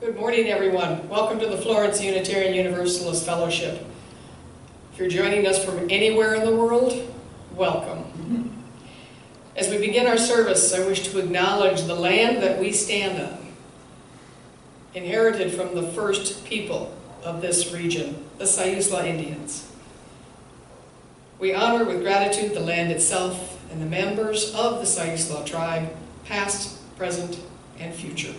Good morning, everyone. Welcome to the Florence Unitarian Universalist Fellowship. If you're joining us from anywhere in the world, welcome. As we begin our service, I wish to acknowledge the land that we stand on, inherited from the first people of this region, the Siuslaw Indians. We honor with gratitude the land itself and the members of the Siuslaw tribe, past, present, and future.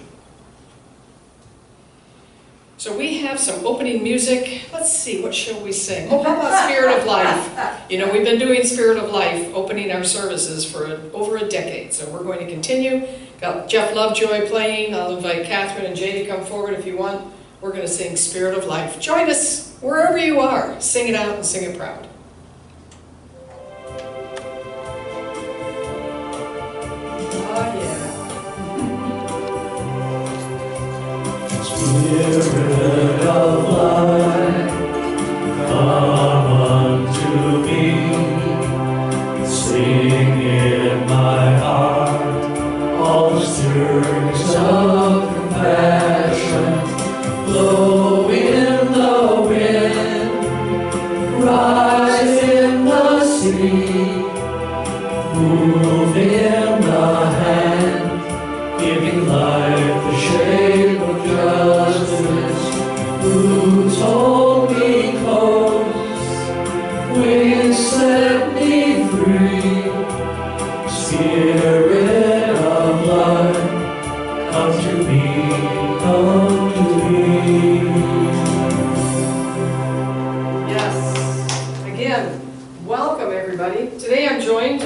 So we have some opening music. Let's see, what shall we sing? Oh, how about Spirit of Life? You know, we've been doing Spirit of Life, opening our services for over a decade, so we're going to continue. Got Jeff Lovejoy playing. I'll invite Catherine and Jay to come forward if you want. We're going to sing Spirit of Life. Join us wherever you are. Sing it out and sing it proud. Oh, yeah. Spirit of life, come unto me, sing in my heart all the stirrings of compassion, blow in the wind, rise in the sea, move in the hand, giving life the shape of justice, who told me close, wings set me free, Spirit of life, come to me, come to me. Yes. Again, welcome everybody. Today I'm joined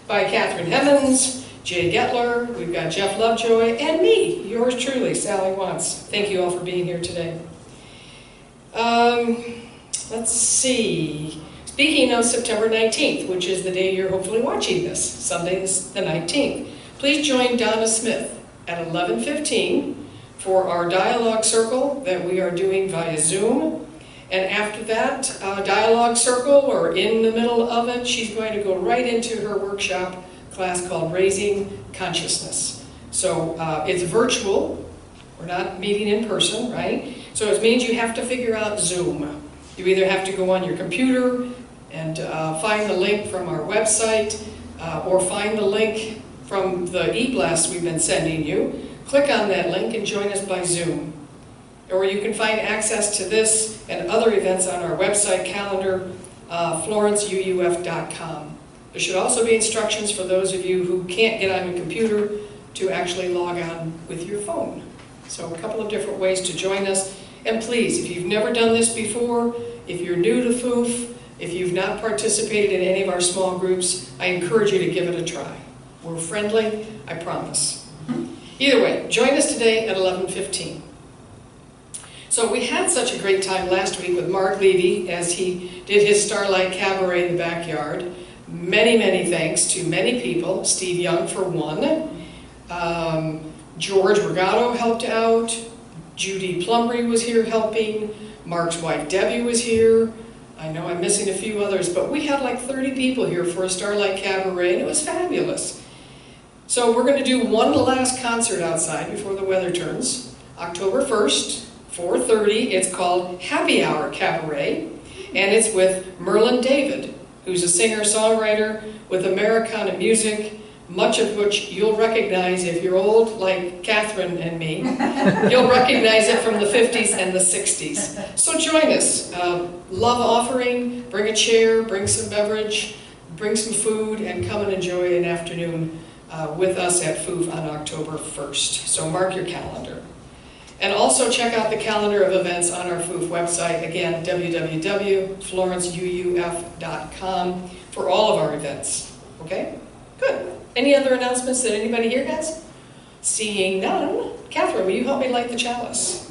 by Catherine Evans, Jay Getler, we've got Jeff Lovejoy, and me, yours truly, Sally Watts. Thank you all for being here today. Let's see. Speaking of September 19th, which is the day you're hopefully watching this, Sunday the 19th, please join Donna Smith at 11:15 for our dialogue circle that we are doing via Zoom. And after that dialogue circle, or in the middle of it, she's going to go right into her workshop class called Raising Consciousness. So it's virtual. We're not meeting in person, right? So it means you have to figure out Zoom. You either have to go on your computer and find the link from our website, or find the link from the e-blast we've been sending you. Click on that link and join us by Zoom. Or you can find access to this and other events on our website calendar, florenceuuf.com. There should also be instructions for those of you who can't get on your computer to actually log on with your phone. So a couple of different ways to join us. And please, if you've never done this before, if you're new to FOOF, if you've not participated in any of our small groups, I encourage you to give it a try. We're friendly, I promise. Either way, join us today at 11:15. So we had such a great time last week with Mark Levy as he did his Starlight Cabaret in the backyard. Many, many thanks to many people. Steve Young for one. George Regato helped out. Judy Plumbury was here helping. Mark's wife Debbie was here. I know I'm missing a few others, but we had like 30 people here for a Starlight Cabaret, and it was fabulous. So we're going to do one last concert outside before the weather turns. October 1st, 4:30. It's called Happy Hour Cabaret, and it's with Merlin David, who's a singer-songwriter with Americana music, much of which you'll recognize if you're old like Catherine and me. You'll recognize it from the 50s and the 60s. So join us. Love offering, bring a chair, bring some beverage, bring some food, and come and enjoy an afternoon with us at FOOF on October 1st. So mark your calendar. And also check out the calendar of events on our FOOF website, again, www.florenceuuf.com for all of our events. Okay? Good. Any other announcements that anybody here has? Seeing none, Catherine, will you help me light the chalice?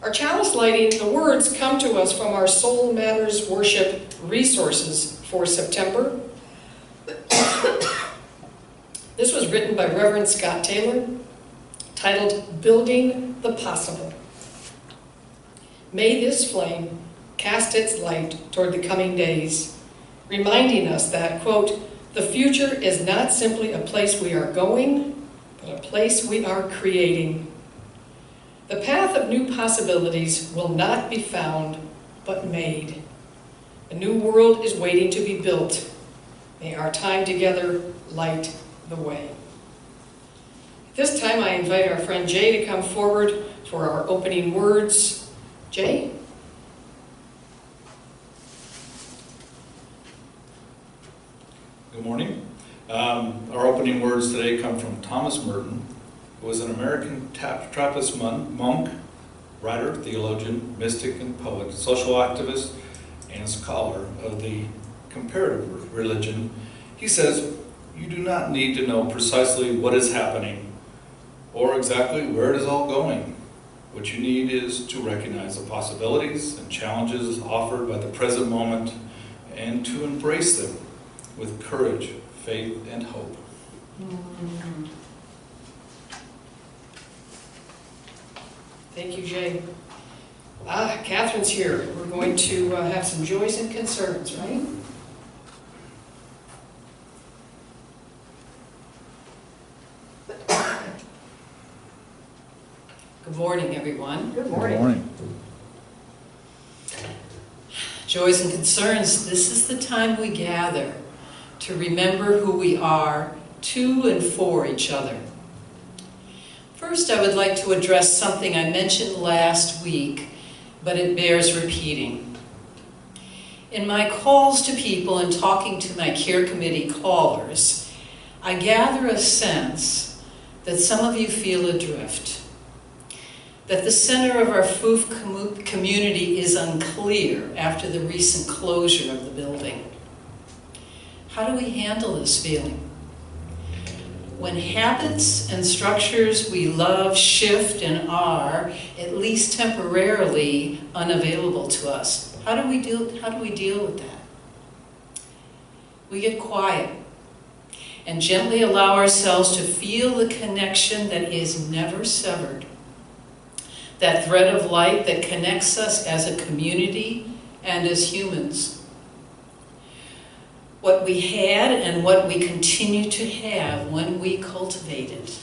Our chalice lighting, the words come to us from our Soul Matters Worship resources for September. This was written by Reverend Scott Taylor, titled Building the Possible. May this flame cast its light toward the coming days, reminding us that, quote, the future is not simply a place we are going, but a place we are creating. The path of new possibilities will not be found, but made. A new world is waiting to be built. May our time together light the way. At this time, I invite our friend Jay to come forward for our opening words. Jay? Good morning. Our opening words today come from Thomas Merton, who was an American Trappist monk, writer, theologian, mystic, and poet, social activist, and scholar of the comparative religion. He says, "You do not need to know precisely what is happening or exactly where it is all going. What you need is to recognize the possibilities and challenges offered by the present moment and to embrace them with courage, faith, and hope." Thank you, Jay. Catherine's here. We're going to have some joys and concerns, right? Good morning, everyone. Good morning. Joys and concerns, this is the time we gather to remember who we are to and for each other. First, I would like to address something I mentioned last week, but it bears repeating. In my calls to people and talking to my care committee callers, I gather a sense that some of you feel adrift, that the center of our FOOF community is unclear after the recent closure of the building. How do we handle this feeling? When habits and structures we love shift and are, at least temporarily, unavailable to us, how do we deal with that? We get quiet and gently allow ourselves to feel the connection that is never severed. That thread of light that connects us as a community and as humans. What we had and what we continue to have when we cultivate it.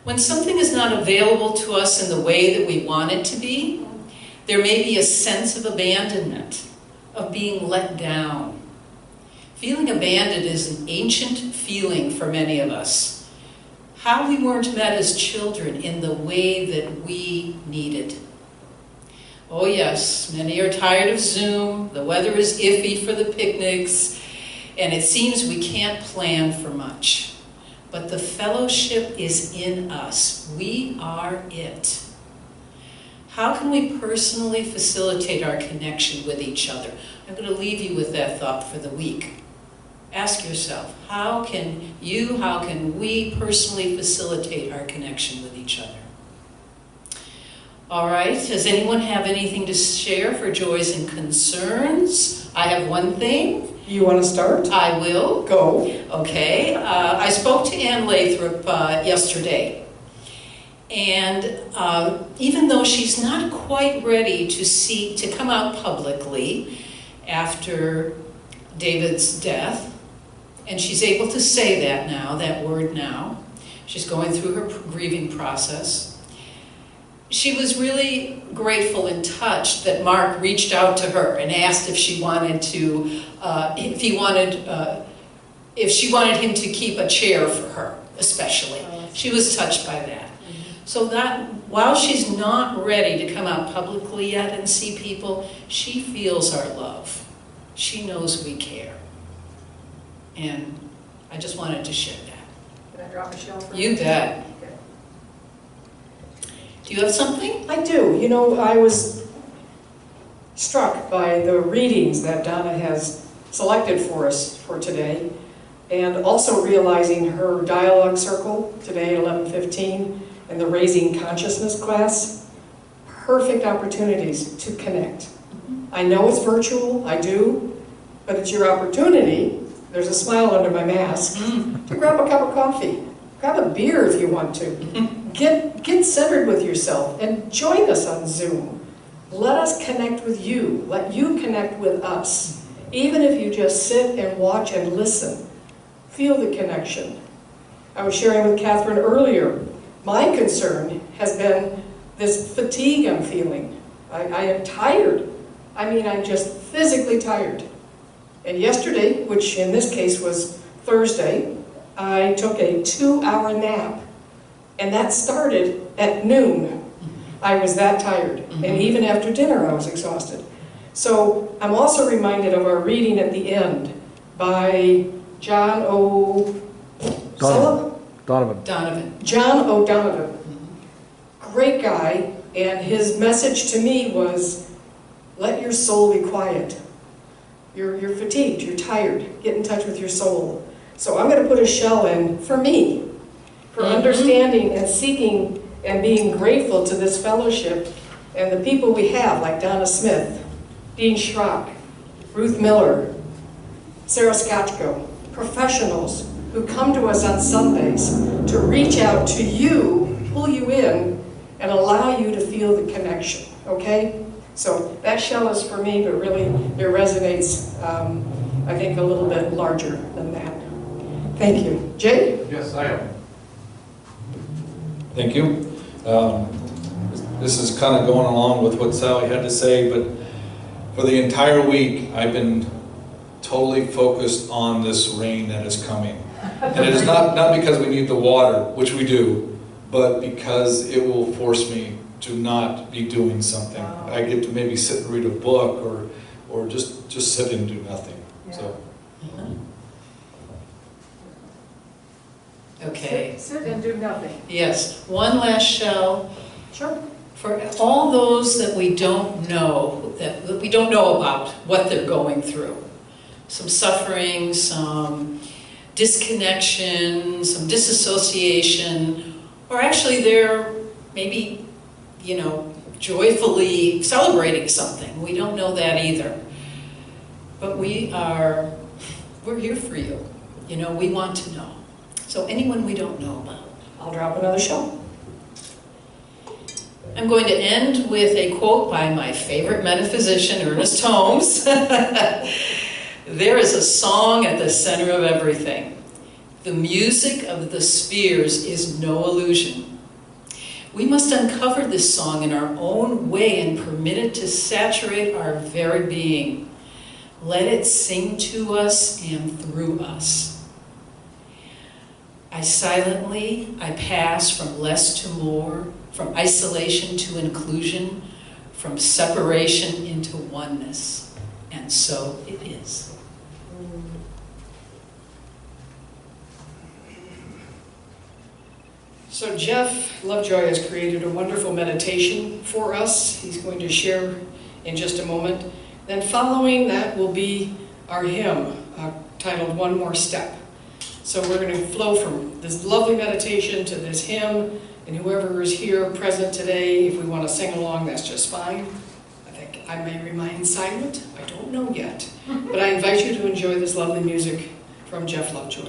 When something is not available to us in the way that we want it to be, there may be a sense of abandonment, of being let down. Feeling abandoned is an ancient feeling for many of us. How we weren't met as children in the way that we needed. Oh yes, many are tired of Zoom, the weather is iffy for the picnics, and it seems we can't plan for much. But the fellowship is in us. We are it. How can we personally facilitate our connection with each other? I'm going to leave you with that thought for the week. Ask yourself, how can we personally facilitate our connection with each other? All right, does anyone have anything to share for joys and concerns? I have one thing. You want to start? I will. Go. Okay, I spoke to Ann Lathrop yesterday. And even though she's not quite ready to come out publicly after David's death, and she's able to say that now, that word now, she's going through her grieving process. She was really grateful and touched that Mark reached out to her and asked if she wanted him to keep a chair for her, especially. She was touched by that. So that while she's not ready to come out publicly yet and see people, she feels our love. She knows we care. And I just wanted to share that. Can I drop Michelle for You bet. Do you have something? I do. You know, I was struck by the readings that Donna has selected for us for today, and also realizing her dialogue circle today at 11:15 and the Raising Consciousness class. Perfect opportunities to connect. I know it's virtual, I do, but it's your opportunity, there's a smile under my mask, to grab a cup of coffee, grab a beer if you want to. Get centered with yourself and join us on Zoom. Let us connect with you. Let you connect with us. Even if you just sit and watch and listen, feel the connection. I was sharing with Catherine earlier My concern has been this fatigue I'm feeling. I am tired. I mean, I'm just physically tired. And yesterday, which in this case was Thursday, I took a 2-hour nap. And that started at noon. I was that tired. And even after dinner, I was exhausted. So I'm also reminded of our reading at the end by John Donovan. John O'Donovan. Great guy, and his message to me was, let your soul be quiet. You're fatigued, you're tired. Get in touch with your soul. So I'm going to put a shell in for me, for understanding and seeking and being grateful to this fellowship and the people we have, like Donna Smith, Dean Schrock, Ruth Miller, Sarah Scotchko, professionals who come to us on Sundays to reach out to you, pull you in, and allow you to feel the connection, okay? So that shell is for me, but really it resonates, I think, a little bit larger than that. Thank you. Jay? Yes, I am. Thank you. This is kind of going along with what Sally had to say, but for the entire week, I've been totally focused on this rain that is coming. And it is not because we need the water, which we do, but because it will force me to not be doing something. I get to maybe sit and read a book or just sit and do nothing. Yeah. So. Okay, Sit and do nothing. yes, one last shell Sure. for all those that we don't know, that we don't know about what they're going through. Some suffering, some disconnection, some disassociation, or actually they're maybe, joyfully celebrating something. We don't know that either. But we're here for you. We want to know. So anyone we don't know about. I'll drop another shell. I'm going to end with a quote by my favorite metaphysician, Ernest Holmes. There is a song at the center of everything. The music of the spheres is no illusion. We must uncover this song in our own way and permit it to saturate our very being. Let it sing to us and through us. I pass from less to more, from isolation to inclusion, from separation into oneness. And so it is. So Jeff Lovejoy has created a wonderful meditation for us. He's going to share in just a moment. Then following that will be our hymn titled One More Step. So we're going to flow from this lovely meditation to this hymn, and whoever is here present today, if we want to sing along, that's just fine. I think I may remain silent. I don't know yet. But I invite you to enjoy this lovely music from Jeff Lovejoy.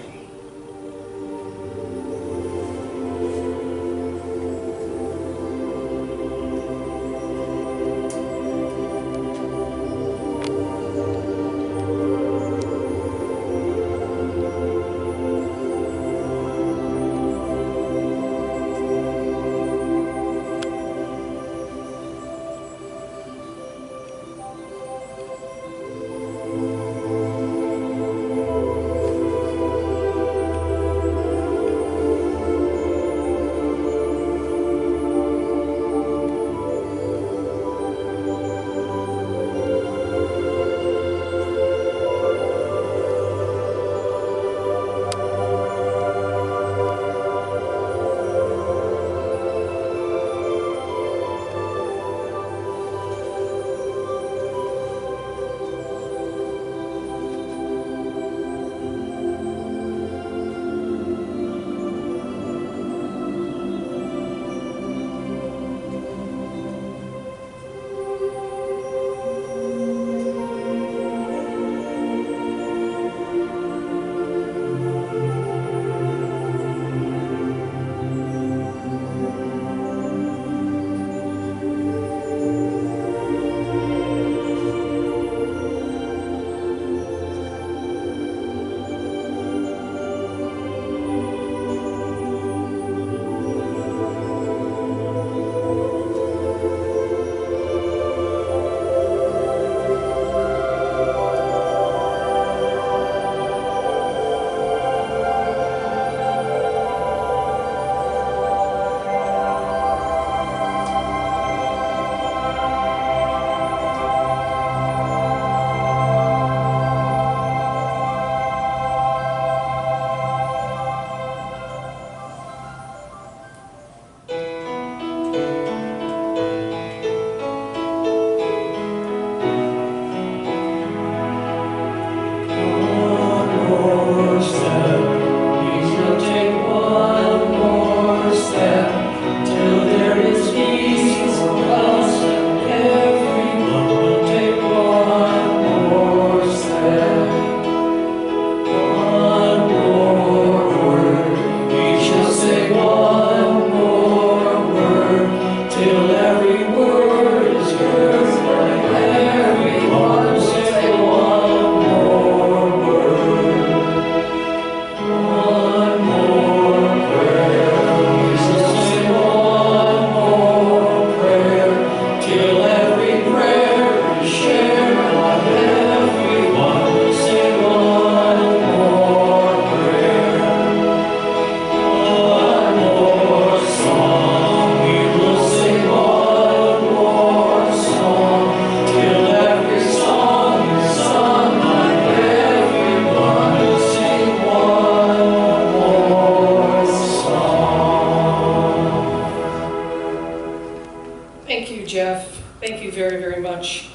Jeff. Thank you very, very much.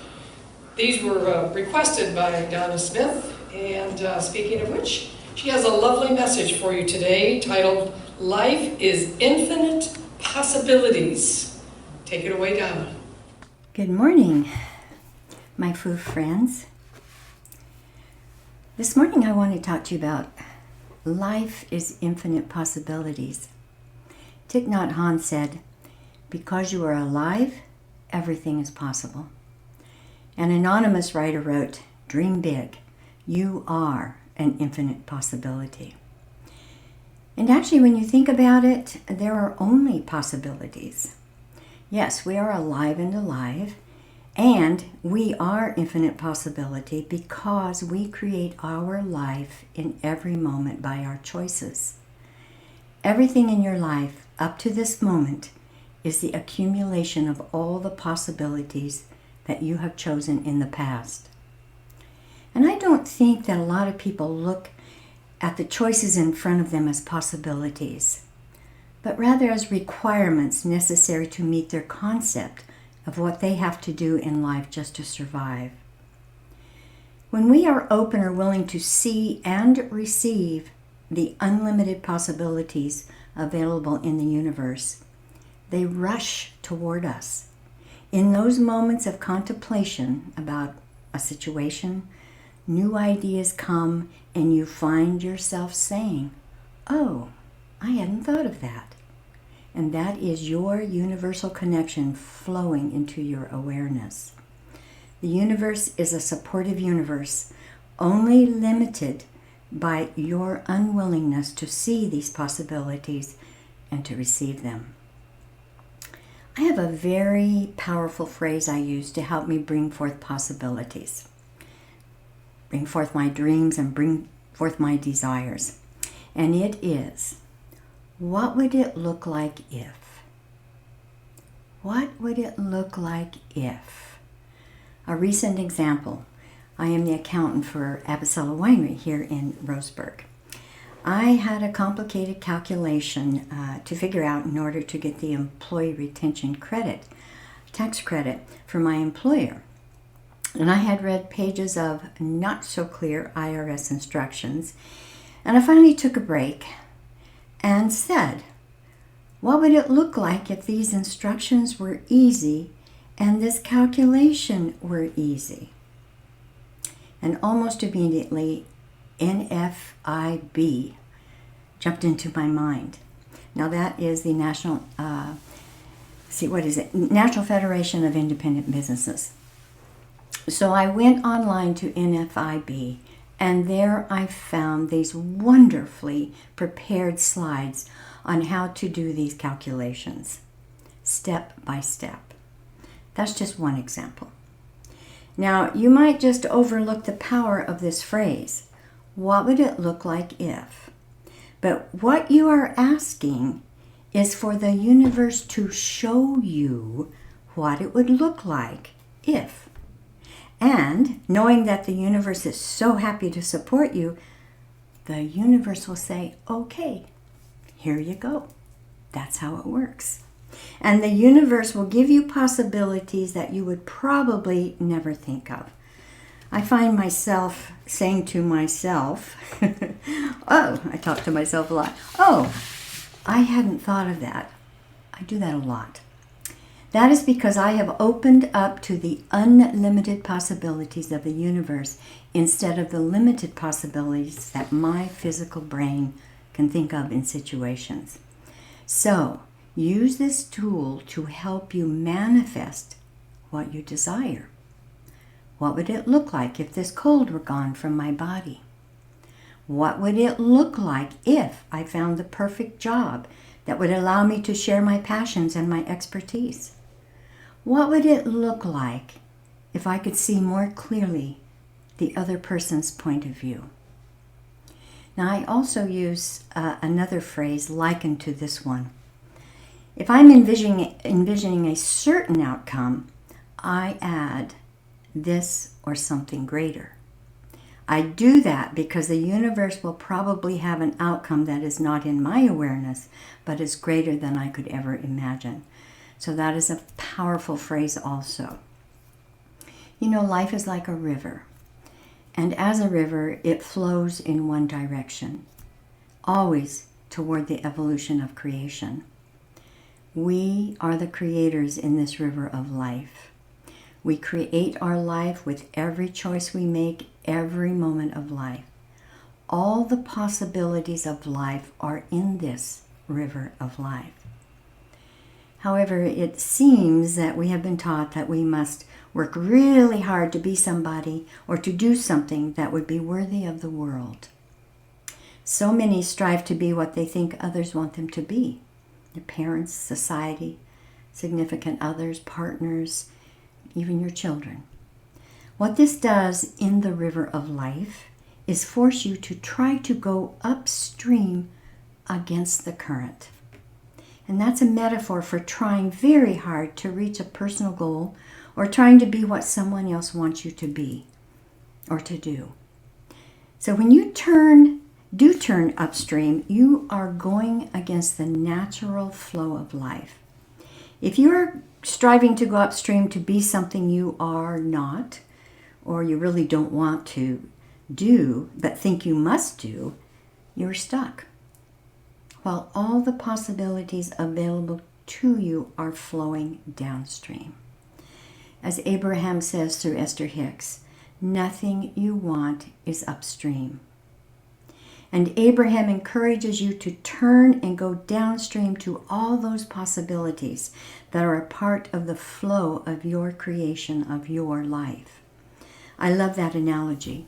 These were requested by Donna Smith, and speaking of which, she has a lovely message for you today titled, Life is Infinite Possibilities. Take it away, Donna. Good morning, my foo friends. This morning I want to talk to you about life is infinite possibilities. Thich Nhat Hanh said, because you are alive, everything is possible. An anonymous writer wrote, dream big. You are an infinite possibility. And actually, when you think about it, there are only possibilities. Yes, we are alive and alive, and we are infinite possibility because we create our life in every moment by our choices. Everything in your life up to this moment is the accumulation of all the possibilities that you have chosen in the past. And I don't think that a lot of people look at the choices in front of them as possibilities, but rather as requirements necessary to meet their concept of what they have to do in life just to survive. When we are open or willing to see and receive the unlimited possibilities available in the universe, they rush toward us. In those moments of contemplation about a situation, new ideas come and you find yourself saying, oh, I hadn't thought of that. And that is your universal connection flowing into your awareness. The universe is a supportive universe, only limited by your unwillingness to see these possibilities and to receive them. I have a very powerful phrase I use to help me bring forth possibilities, bring forth my dreams and bring forth my desires. And it is, what would it look like if? What would it look like if? A recent example, I am the accountant for Abasella Winery here in Roseburg. I had a complicated calculation to figure out in order to get the employee retention credit, tax credit for my employer. And I had read pages of not so clear IRS instructions, and I finally took a break and said, what would it look like if these instructions were easy and this calculation were easy? And almost immediately, NFIB jumped into my mind. Now that is the National Federation of Independent Businesses. So I went online to NFIB, and there I found these wonderfully prepared slides on how to do these calculations, step by step. That's just one example. Now, you might just overlook the power of this phrase. What would it look like if? But what you are asking is for the universe to show you what it would look like if. And knowing that the universe is so happy to support you, the universe will say, okay, here you go. That's how it works. And the universe will give you possibilities that you would probably never think of. I find myself saying to myself, oh, I talk to myself a lot. Oh, I hadn't thought of that. I do that a lot. That is because I have opened up to the unlimited possibilities of the universe instead of the limited possibilities that my physical brain can think of in situations. So, use this tool to help you manifest what you desire. What would it look like if this cold were gone from my body? What would it look like if I found the perfect job that would allow me to share my passions and my expertise? What would it look like if I could see more clearly the other person's point of view? Now, I also use another phrase likened to this one. If I'm envisioning a certain outcome, I add this or something greater. I do that because the universe will probably have an outcome that is not in my awareness, but is greater than I could ever imagine. So that is a powerful phrase also. You know, life is like a river. And as a river, it flows in one direction, always toward the evolution of creation. We are the creators in this river of life. We create our life with every choice we make, every moment of life. All the possibilities of life are in this river of life. However, it seems that we have been taught that we must work really hard to be somebody or to do something that would be worthy of the world. So many strive to be what they think others want them to be. Their parents, society, significant others, partners, even your children. What this does in the river of life is force you to try to go upstream against the current. And that's a metaphor for trying very hard to reach a personal goal or trying to be what someone else wants you to be or to do. So when you do turn upstream, you are going against the natural flow of life. If you're striving to go upstream to be something you are not, or you really don't want to do, but think you must do, you're stuck. While all the possibilities available to you are flowing downstream. As Abraham says through Esther Hicks, nothing you want is upstream. And Abraham encourages you to turn and go downstream to all those possibilities that are a part of the flow of your creation, of your life. I love that analogy.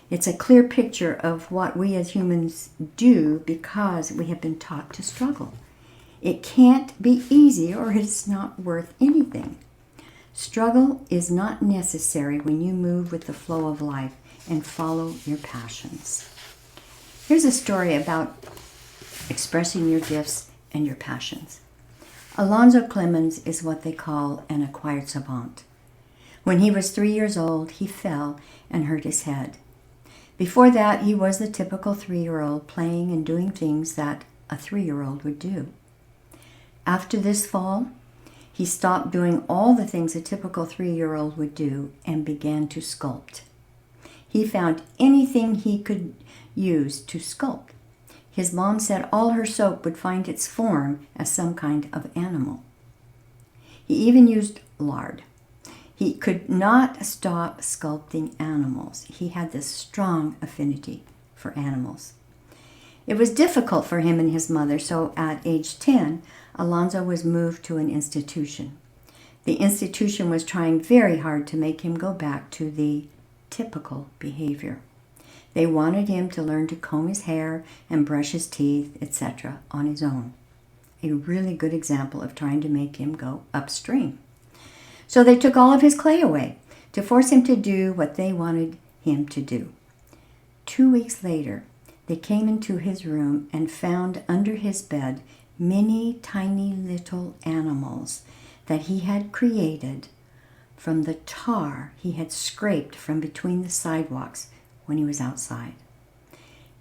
It's a clear picture of what we as humans do because we have been taught to struggle. It can't be easy or it's not worth anything. Struggle is not necessary when you move with the flow of life and follow your passions. Here's a story about expressing your gifts and your passions. Alonzo Clemens is what they call an acquired savant. When he was 3 years old, he fell and hurt his head. Before that, he was the typical 3-year-old playing and doing things that a 3-year-old would do. After this fall, he stopped doing all the things a typical 3-year-old would do and began to sculpt. He found anything he could use to sculpt. His mom said all her soap would find its form as some kind of animal. He even used lard. He could not stop sculpting animals. He had this strong affinity for animals. It was difficult for him and his mother, so at age 10, Alonzo was moved to an institution. The institution was trying very hard to make him go back to the typical behavior. They wanted him to learn to comb his hair and brush his teeth, etc., on his own. A really good example of trying to make him go upstream. So they took all of his clay away to force him to do what they wanted him to do. 2 weeks later, they came into his room and found under his bed many tiny little animals that he had created from the tar he had scraped from between the sidewalks when he was outside.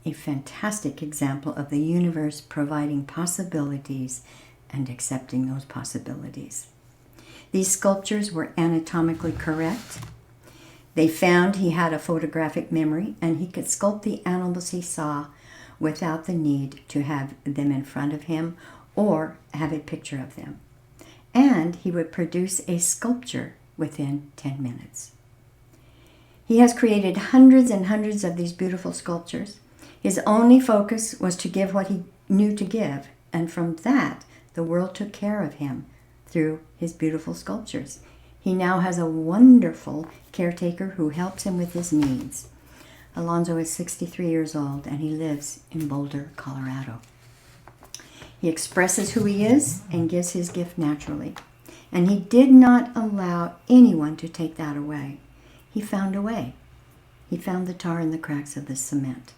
A fantastic example of the universe providing possibilities and accepting those possibilities. These sculptures were anatomically correct. They found he had a photographic memory and he could sculpt the animals he saw without the need to have them in front of him or have a picture of them. And he would produce a sculpture within 10 minutes. He has created hundreds and hundreds of these beautiful sculptures. His only focus was to give what he knew to give, and from that, the world took care of him through his beautiful sculptures. He now has a wonderful caretaker who helps him with his needs. Alonzo is 63 years old and he lives in Boulder, Colorado. He expresses who he is and gives his gift naturally. And he did not allow anyone to take that away. He found a way. He found the tar in the cracks of the cement.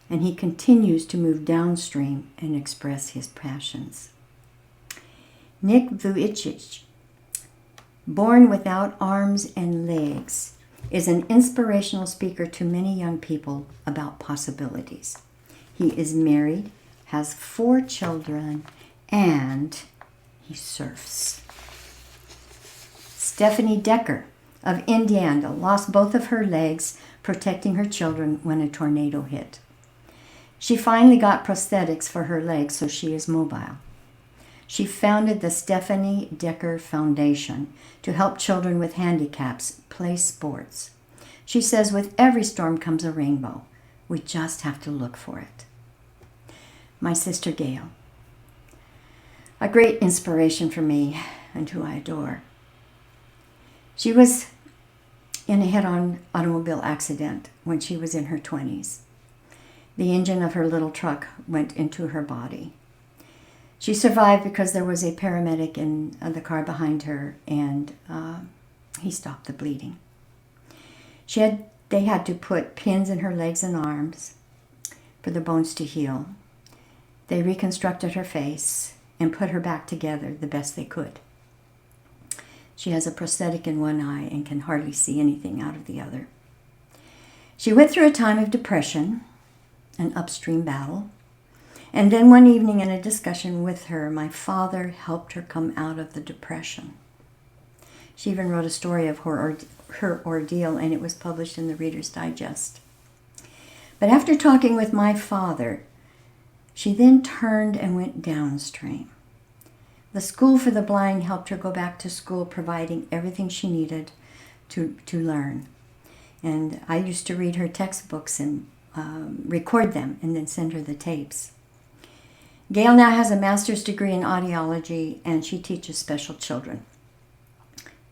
And he continues to move downstream and express his passions. Nick Vujicic, born without arms and legs, is an inspirational speaker to many young people about possibilities. He is married, has 4 children, and he surfs. Stephanie Decker of Indiana lost both of her legs protecting her children when a tornado hit. She finally got prosthetics for her legs so she is mobile. She founded the Stephanie Decker Foundation to help children with handicaps play sports. She says with every storm comes a rainbow. We just have to look for it. My sister Gail, a great inspiration for me and who I adore. She was in a head-on automobile accident when she was in her 20s. The engine of her little truck went into her body. She survived because there was a paramedic in the car behind her, and he stopped the bleeding. They had to put pins in her legs and arms for the bones to heal. They reconstructed her face and put her back together the best they could. She has a prosthetic in one eye and can hardly see anything out of the other. She went through a time of depression, an upstream battle, and then one evening in a discussion with her, my father helped her come out of the depression. She even wrote a story of her ordeal, and it was published in the Reader's Digest. But after talking with my father, she then turned and went downstream. The School for the Blind helped her go back to school, providing everything she needed to learn. And I used to read her textbooks and record them and then send her the tapes. Gail now has a master's degree in audiology, and she teaches special children.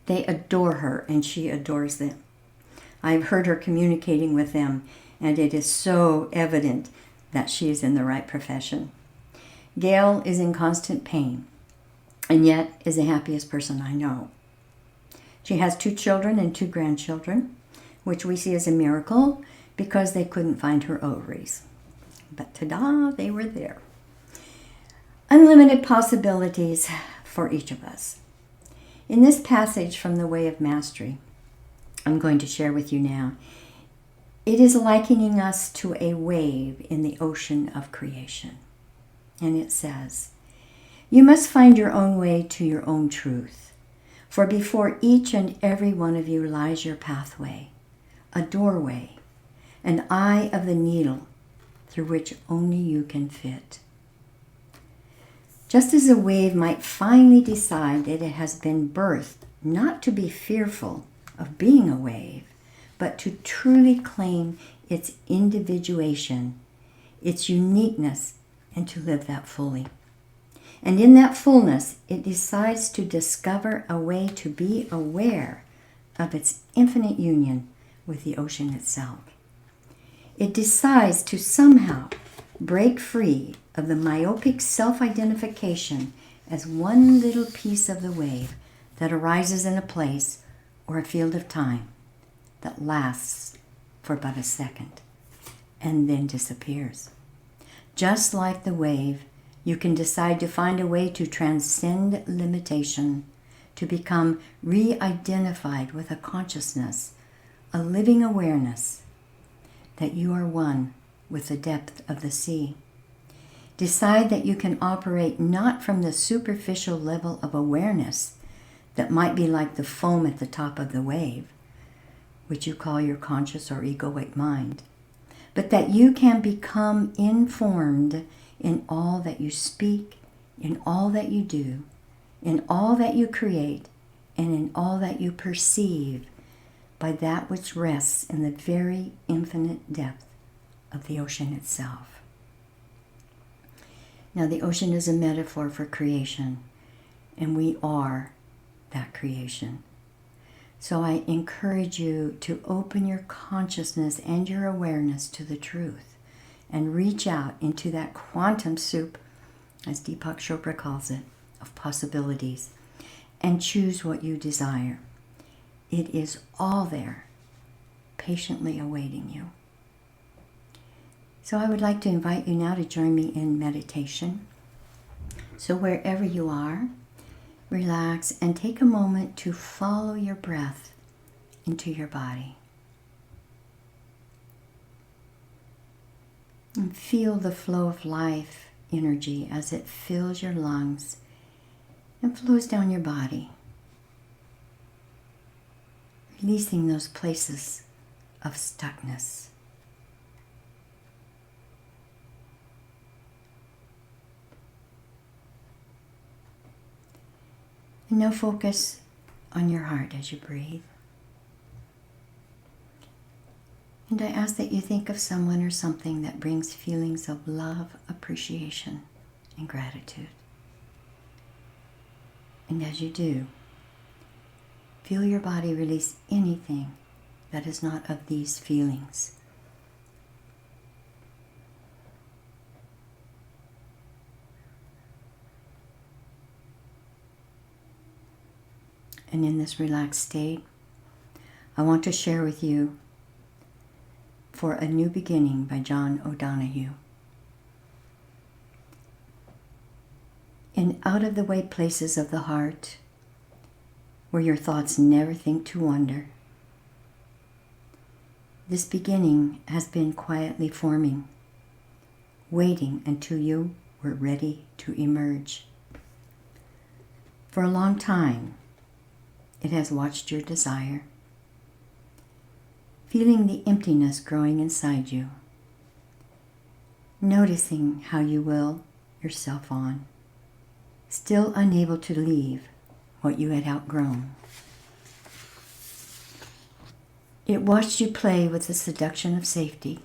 They adore her, and she adores them. I've heard her communicating with them, and it is so evident that she is in the right profession. Gail is in constant pain, and yet is the happiest person I know. She has 2 children and 2 grandchildren, which we see as a miracle because they couldn't find her ovaries. But ta-da, they were there. Unlimited possibilities for each of us. In this passage from The Way of Mastery, I'm going to share with you now, it is likening us to a wave in the ocean of creation. And it says, "You must find your own way to your own truth, for before each and every one of you lies your pathway, a doorway, an eye of the needle through which only you can fit." Just as a wave might finally decide that it has been birthed not to be fearful of being a wave, but to truly claim its individuation, its uniqueness, and to live that fully. And in that fullness, it decides to discover a way to be aware of its infinite union with the ocean itself. It decides to somehow break free of the myopic self-identification as one little piece of the wave that arises in a place or a field of time that lasts for but a second and then disappears. Just like the wave, you can decide to find a way to transcend limitation, to become re-identified with a consciousness, a living awareness that you are one with the depth of the sea. Decide that you can operate not from the superficial level of awareness that might be like the foam at the top of the wave, which you call your conscious or egoic mind, but that you can become informed in all that you speak, in all that you do, in all that you create, and in all that you perceive by that which rests in the very infinite depth of the ocean itself. Now, the ocean is a metaphor for creation, and we are that creation. So I encourage you to open your consciousness and your awareness to the truth and reach out into that quantum soup, as Deepak Chopra calls it, of possibilities, and choose what you desire. It is all there, patiently awaiting you. So I would like to invite you now to join me in meditation. So wherever you are, relax and take a moment to follow your breath into your body. And feel the flow of life energy as it fills your lungs and flows down your body. releasing those places of stuckness. And now focus on your heart as you breathe. And I ask that you think of someone or something that brings feelings of love, appreciation, and gratitude. And as you do, feel your body release anything that is not of these feelings. And in this relaxed state, I want to share with you For a New Beginning by John O'Donohue. In out-of-the-way places of the heart, where your thoughts never think to wander, this beginning has been quietly forming, waiting until you were ready to emerge. For a long time, it has watched your desire, feeling the emptiness growing inside you, noticing how you will yourself on, still unable to leave what you had outgrown. It watched you play with the seduction of safety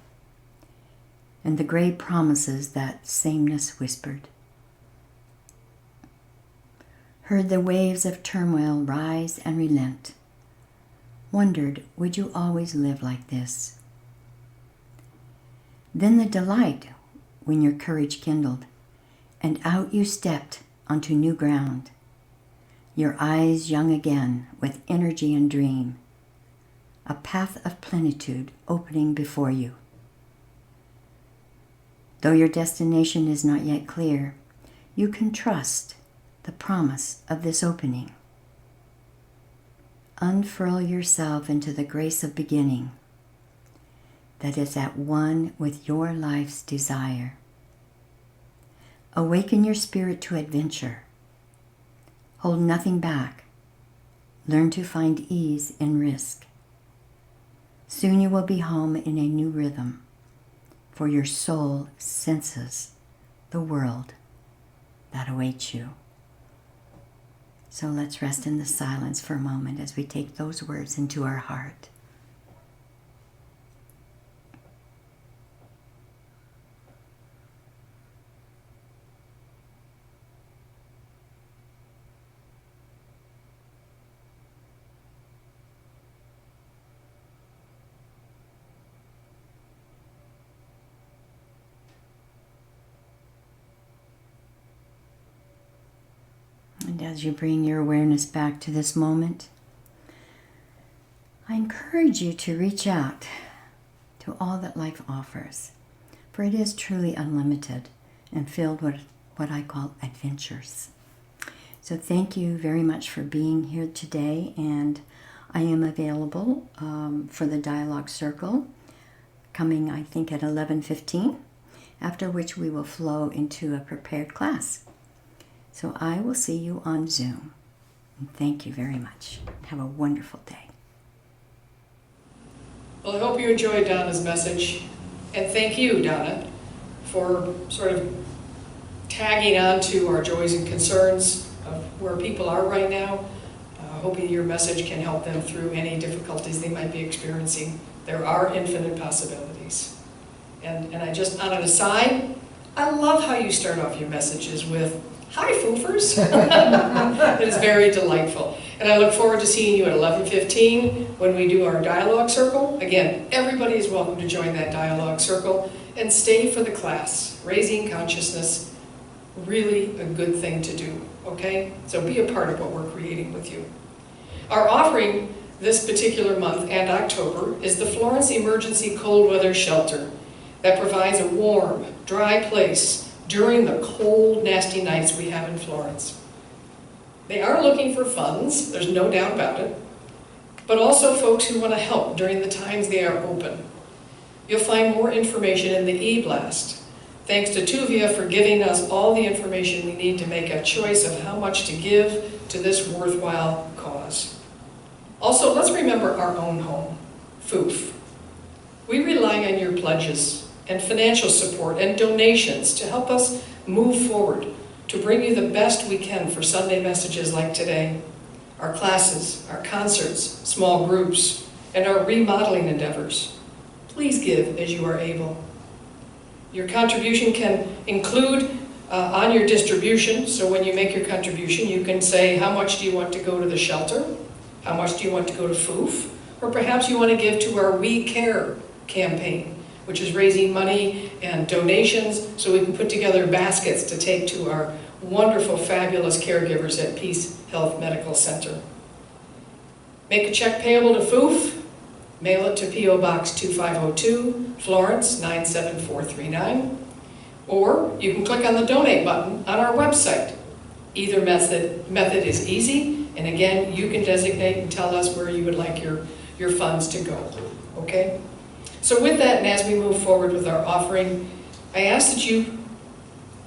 and the gray promises that sameness whispered. Heard the waves of turmoil rise and relent. Wondered, would you always live like this? Then the delight when your courage kindled, and out you stepped onto new ground, your eyes young again with energy and dream, a path of plenitude opening before you. Though your destination is not yet clear, you can trust the promise of this opening. Unfurl yourself into the grace of beginning that is at one with your life's desire. Awaken your spirit to adventure. Hold nothing back. Learn to find ease in risk. Soon you will be home in a new rhythm, for your soul senses the world that awaits you. So let's rest in the silence for a moment as we take those words into our heart. And as you bring your awareness back to this moment, I encourage you to reach out to all that life offers, for it is truly unlimited and filled with what I call adventures. So thank you very much for being here today, and I am available for the dialogue circle coming, I think, at 11:15, after which we will flow into a prepared class. So I will see you on Zoom. And thank you very much. Have a wonderful day. Well, I hope you enjoyed Donna's message. And thank you, Donna, for sort of tagging on to our joys and concerns of where people are right now. Hoping your message can help them through any difficulties they might be experiencing. There are infinite possibilities. And I just, on an aside, I love how you start off your messages with, "Hi, foofers." It is very delightful. And I look forward to seeing you at 11:15 when we do our dialogue circle. Again, everybody is welcome to join that dialogue circle and stay for the class. Raising consciousness, really a good thing to do, okay? So be a part of what we're creating with you. Our offering this particular month and October is the Florence Emergency Cold Weather Shelter that provides a warm, dry place during the cold, nasty nights we have in Florence. They are looking for funds, there's no doubt about it, but also folks who want to help during the times they are open. You'll find more information in the e-blast. Thanks to Tuvia for giving us all the information we need to make a choice of how much to give to this worthwhile cause. Also, let's remember our own home, FOOF. We rely on your pledges and financial support and donations to help us move forward, to bring you the best we can for Sunday messages like today, our classes, our concerts, small groups, and our remodeling endeavors. Please give as you are able. Your contribution can include on your distribution, so when you make your contribution, you can say how much do you want to go to the shelter, how much do you want to go to FOOF, or perhaps you want to give to our We Care campaign, which is raising money and donations so we can put together baskets to take to our wonderful, fabulous caregivers at Peace Health Medical Center. Make a check payable to FOOF, mail it to P.O. Box 2502, Florence 97439, or you can click on the donate button on our website. Either method is easy, and again, you can designate and tell us where you would like your funds to go, okay? So with that, and as we move forward with our offering, I ask that you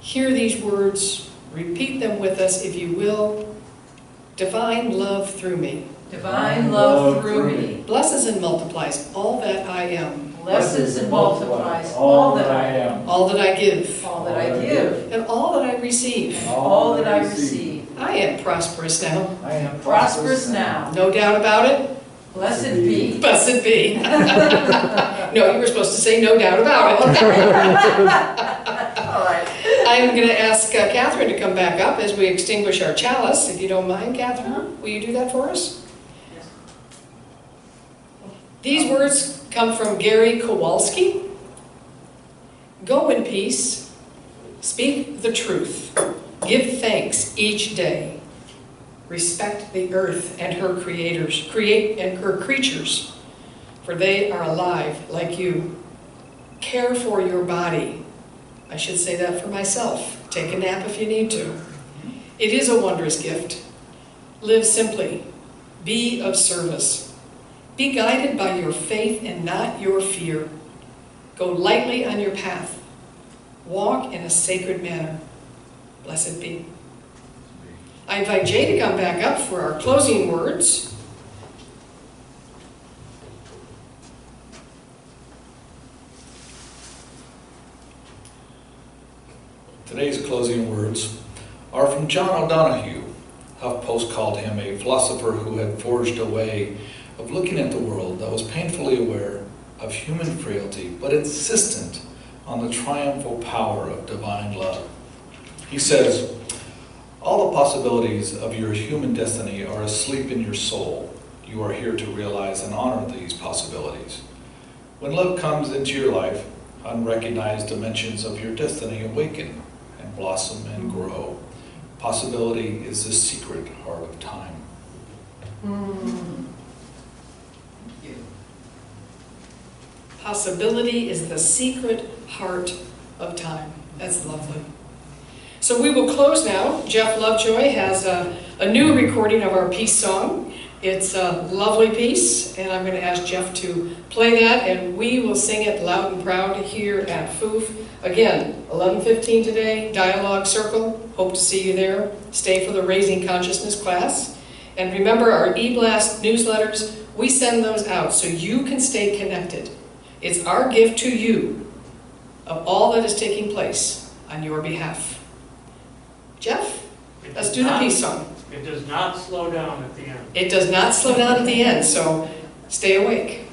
hear these words, repeat them with us if you will. Divine love through me. Divine love through me. Blesses and multiplies all that I am. Blesses and multiplies all that I am. All that I give. All that I give. And all that I receive. All that I receive. I am prosperous now. I am Prosperous now. No doubt about it. Blessed be. Blessed be. No, you were supposed to say no doubt about it. All right. I'm going to ask Catherine to come back up as we extinguish our chalice, if you don't mind, Catherine. Will you do that for us? Yes. These words come from Gary Kowalski. Go in peace, speak the truth, give thanks each day. Respect the earth and her creatures, for they are alive like you. Care for your body. I should say that for myself. Take a nap if you need to. It is a wondrous gift. Live simply. Be of service. Be guided by your faith and not your fear. Go lightly on your path. Walk in a sacred manner. Blessed be. I invite Jay to come back up for our closing words. Today's closing words are from John O'Donohue. HuffPost called him a philosopher who had forged a way of looking at the world that was painfully aware of human frailty, but insistent on the triumphal power of divine love. He says, all the possibilities of your human destiny are asleep in your soul. You are here to realize and honor these possibilities. When love comes into your life, unrecognized dimensions of your destiny awaken and blossom and grow. Possibility is the secret heart of time. Possibility is the secret heart of time. That's lovely. So we will close now. Jeff Lovejoy has a new recording of our peace song. It's a lovely piece, and I'm going to ask Jeff to play that, and we will sing it loud and proud here at FOOF. Again, 11:15 today, Dialogue Circle. Hope to see you there. Stay for the Raising Consciousness class. And remember our e-blast newsletters, we send those out so you can stay connected. It's our gift to you of all that is taking place on your behalf. Jeff, let's do the peace song. It does not slow down at the end. It does not slow down at the end, so stay awake.